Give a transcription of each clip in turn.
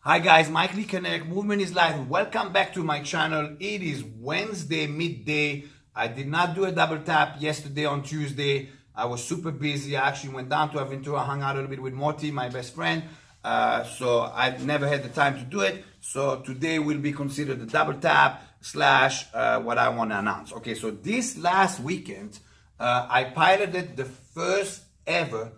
Hi guys, Mike Lee Connect, Movement is Life. Welcome back to my channel. It is Wednesday midday. I did not do a double tap yesterday on Tuesday. I was super busy. I actually went down to Aventura, hung out a little bit with Morty, my best friend. So I never had the time to do it. So today will be considered a double tap slash what I want to announce. Okay, so this last weekend, I piloted the first ever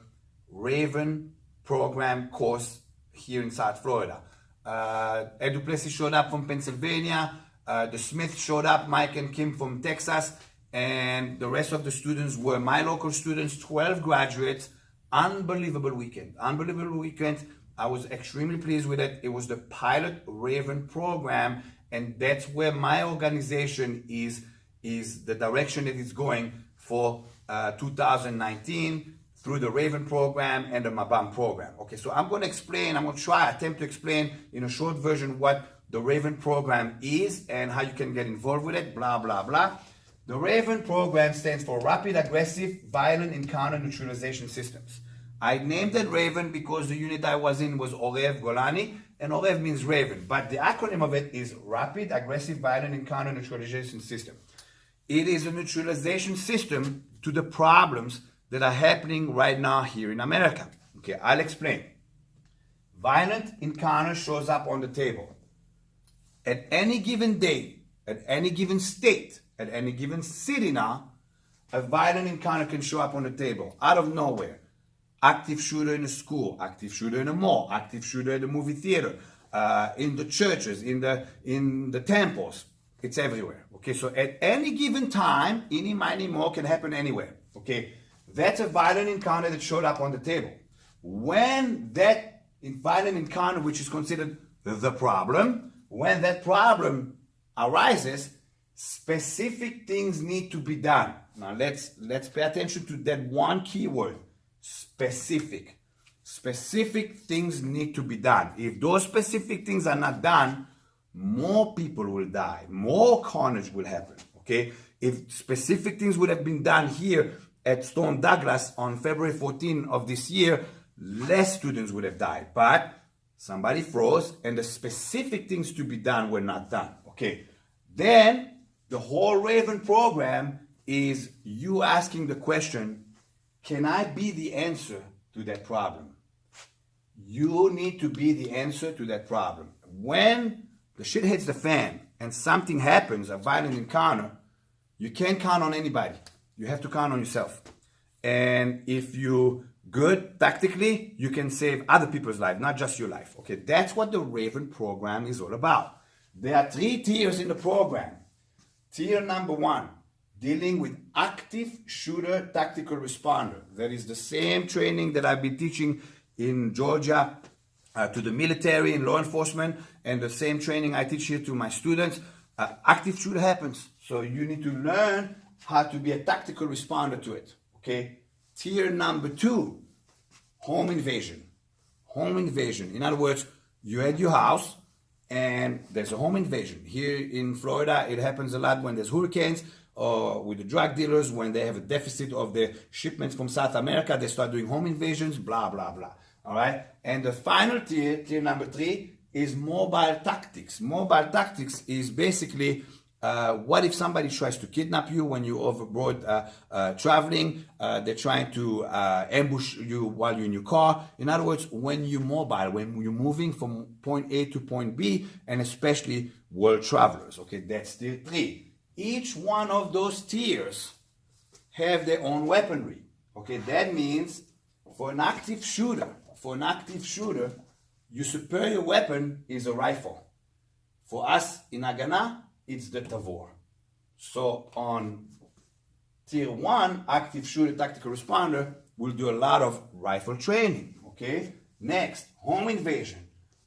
Raven program course here in South Florida. Ed Duplessis showed up from Pennsylvania. The Smith showed up, Mike and Kim from Texas, and the rest of the students were my local students, 12 graduates. Unbelievable weekend. Unbelievable weekend. I was extremely pleased with it. It was the pilot Raven program, and that's where my organization is the direction that it's going for 2019 through the Raven program and the Mabam program. Okay, so I'm going to attempt to explain in a short version what the Raven program is and how you can get involved with it, blah, blah, blah. The Raven program stands for Rapid Aggressive Violent Encounter Neutralization Systems. I named it Raven because the unit I was in was Orev Golani, and Orev means Raven, but the acronym of it is Rapid Aggressive Violent Encounter Neutralization System. It is a neutralization system to the problems that are happening right now here in America. Okay, I'll explain. Violent encounter shows up on the table. At any given day, at any given state, at any given city now, a violent encounter can show up on the table out of nowhere. Active shooter in a school, active shooter in a mall, active shooter at the movie theater, in the churches, in the temples. It's everywhere. Okay, so at any given time, any, miny, mo can happen anywhere. Okay, that's a violent encounter that showed up on the table. When that violent encounter, which is considered the problem, when that problem arises, specific things need to be done. Now let's pay attention to that one keyword, specific. Specific things need to be done. If those specific things are not done, more people will die, more carnage will happen. Okay, if specific things would have been done here at Stone Douglas on February 14 of this year, less students would have died. But somebody froze and the specific things to be done were not done. Okay, then the whole Raven program is you asking the question, can I be the answer to that problem? You need to be the answer to that problem. When the shit hits the fan and something happens, a violent encounter, you can't count on anybody. You have to count on yourself. And if you're good tactically, you can save other people's lives, not just your life. Okay, that's what the Raven program is all about. There are 3 tiers in the program. Tier number 1, dealing with active shooter tactical responder. That is the same training that I've been teaching in Georgia to the military and law enforcement, and the same training I teach here to my students. Active shooter happens, so you need to learn how to be a tactical responder to it. Okay. Tier number 2, home invasion. Home invasion. In other words, you're at your house and there's a home invasion. Here in Florida, it happens a lot when there's hurricanes or with the drug dealers, when they have a deficit of the shipments from South America, they start doing home invasions, blah, blah, blah. All right. And the final tier, tier number 3, is mobile tactics. Mobile tactics is basically what if somebody tries to kidnap you when you're overboard traveling? They're trying to ambush you while you're in your car. In other words, when you're mobile, when you're moving from point A to point B, and especially world travelers. Okay, that's tier 3. Each one of those tiers have their own weaponry. Okay, that means for an active shooter, your superior weapon is a rifle. For us in Haganah, it's the Tavor. So on tier 1, active shooter tactical responder, will do a lot of rifle training. Okay. Next, home invasion.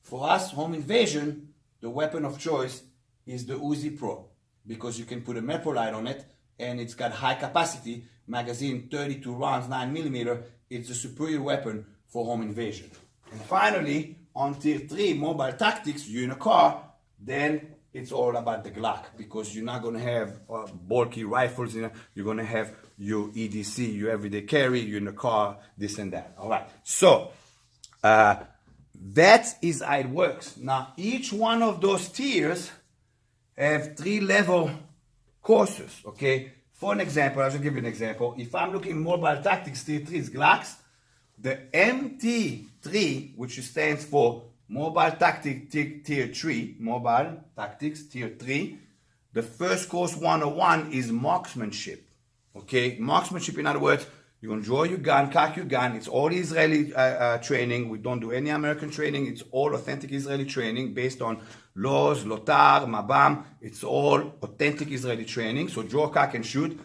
For us, home invasion, the weapon of choice is the Uzi Pro, because you can put a Meprolite on it and it's got high capacity magazine, 32 rounds, 9mm. It's a superior weapon for home invasion. And finally, on tier 3, mobile tactics, you're in a car, then it's all about the Glock, because you're not going to have bulky rifles. You're going to have your EDC, your everyday carry, you're in the car, this and that. All right. So That is how it works. Now, each one of those tiers have 3-level courses, okay? For an example, I'll just give you an example. If I'm looking mobile tactics, tier 3 is Glocks. The MT3, which stands for Mobile Tactics Tier 3, Mobile Tactics Tier 3, the first course 101 is marksmanship, okay? Marksmanship, in other words, you're going to draw your gun, cock your gun. It's all Israeli training. We don't do any American training. It's all authentic Israeli training based on laws, Lotar, Mabam. It's all authentic Israeli training. So draw, cock, and shoot.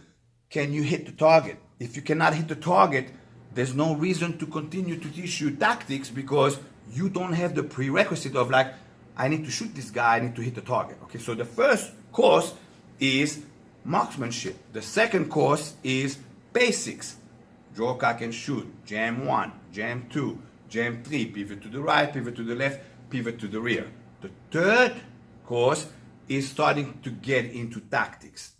Can you hit the target? If you cannot hit the target, there's no reason to continue to teach you tactics because you don't have the prerequisite of like, I need to shoot this guy, I need to hit the target. Okay, so the first course is marksmanship. The second course is basics. Draw, cock, and shoot. Jam 1, jam 2, jam 3, pivot to the right, pivot to the left, pivot to the rear. The third course is starting to get into tactics,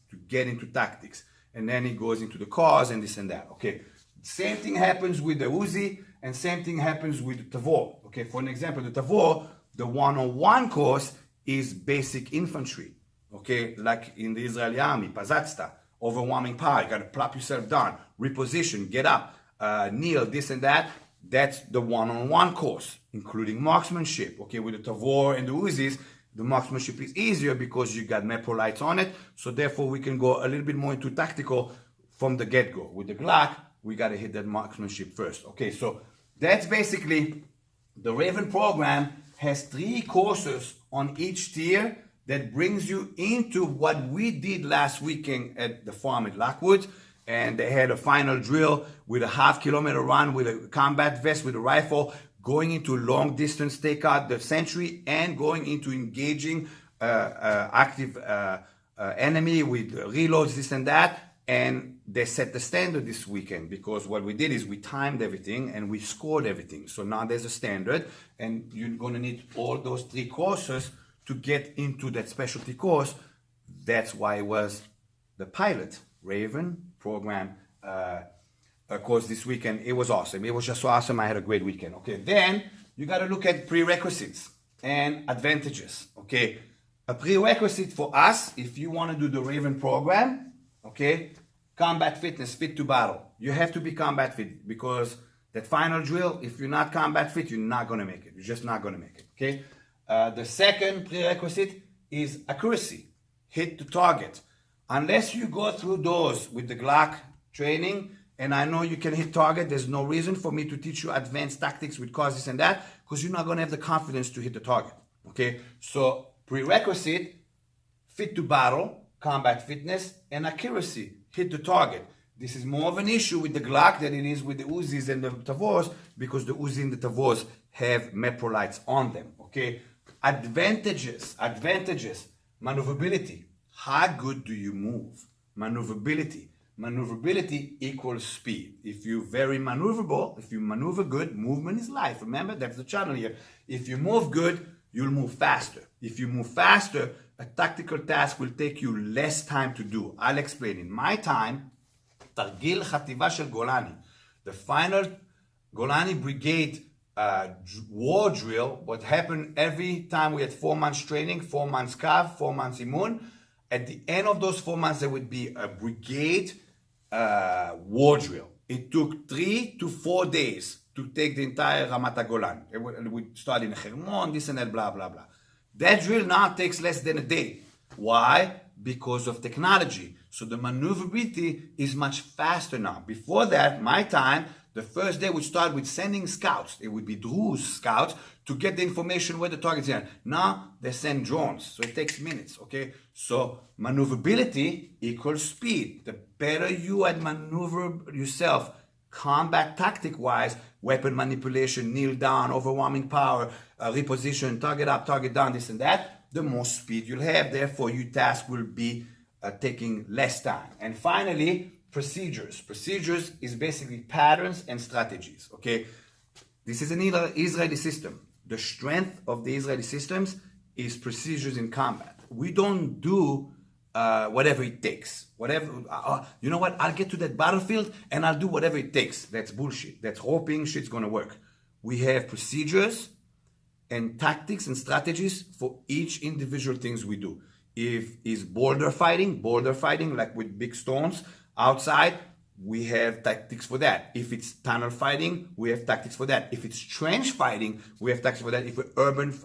And then it goes into the cars and this and that, okay? Same thing happens with the Uzi and same thing happens with the Tavor. Okay, for an example, the Tavor, the 101 course is basic infantry. Okay, like in the Israeli army, Pazatsta, overwhelming power, you gotta plop yourself down, reposition, get up, kneel, this and that. That's the 101 course, including marksmanship. Okay, with the Tavor and the Uzis, the marksmanship is easier because you got Mepro lights on it. So therefore we can go a little bit more into tactical from the get-go. With the Glock, we got to hit that marksmanship first. Okay, so that's basically the Raven program has 3 courses on each tier that brings you into what we did last weekend at the farm at Lockwood. And they had a final drill with a half-kilometer run with a combat vest with a rifle, going into long distance takeout the sentry and going into engaging active enemy with reloads, this and that. And they set the standard this weekend because what we did is we timed everything and we scored everything. So now there's a standard and you're going to need all those 3 courses to get into that specialty course. That's why it was the pilot Raven program course this weekend. It was awesome. It was just so awesome. I had a great weekend. Okay, then you got to look at prerequisites and advantages. Okay, a prerequisite for us, if you want to do the Raven program, okay, combat fitness, fit to battle. You have to be combat fit because that final drill, if you're not combat fit, you're not going to make it. You're just not going to make it, okay? The second prerequisite is accuracy. Hit the target. Unless you go through those with the Glock training, and I know you can hit target, there's no reason for me to teach you advanced tactics with cause this and that, because you're not going to have the confidence to hit the target, okay? So prerequisite, fit to battle, combat fitness, and accuracy. Hit the target. This is more of an issue with the Glock than it is with the Uzis and the Tavors because the Uzi and the Tavors have Mepro lights on them, okay? Advantages, maneuverability. How good do you move? Maneuverability equals speed. If you're very maneuverable, if you maneuver good, movement is life. Remember, that's the channel here. If you move good, you'll move faster. If you move faster, a tactical task will take you less time to do. I'll explain. In my time, Targil Khativa Shel Golani, the final Golani Brigade war drill, what happened every time we had 4 months training, 4 months Kav, 4 months Imun. At the end of those 4 months, there would be a brigade war drill. It took 3 to 4 days to take the entire Ramat HaGolan. It would start in Hermon, this and that, blah, blah, blah. That drill now takes less than a day. Why? Because of technology. So the maneuverability is much faster now. Before that, my time, the first day would start with sending scouts. It would be Druze scouts to get the information where the targets are. Now they send drones, so it takes minutes, okay? So maneuverability equals speed. The better you at maneuver yourself, combat tactic-wise, weapon manipulation, kneel down, overwhelming power, reposition, target up, target down, this and that, the more speed you'll have. Therefore, your task will be taking less time. And finally, procedures. Procedures is basically patterns and strategies, okay? This is an Israeli system. The strength of the Israeli systems is procedures in combat. We don't do whatever it takes. You know what? I'll get to that battlefield and I'll do whatever it takes. That's bullshit. That's hoping shit's gonna work. We have procedures and tactics and strategies for each individual things we do. If it's border fighting like with big stones outside, we have tactics for that. If it's tunnel fighting, we have tactics for that. If it's trench fighting, we have tactics for that. If it's urban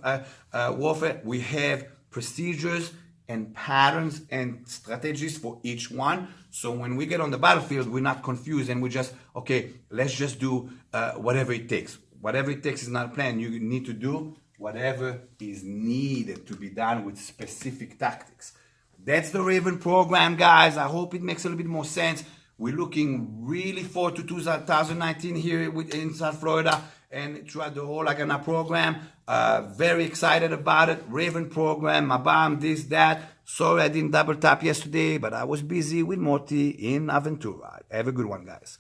warfare, we have procedures and patterns and strategies for each one. So when we get on the battlefield, we're not confused and we just, okay, let's just do whatever it takes. Whatever it takes is not a plan. You need to do whatever is needed to be done with specific tactics. That's the Raven program, guys. I hope it makes a little bit more sense. We're looking really forward to 2019 here in South Florida and throughout the whole Agana program. Very excited about it. Raven program, Mabam, this, that. Sorry I didn't double tap yesterday, but I was busy with Morty in Aventura. Have a good one, guys.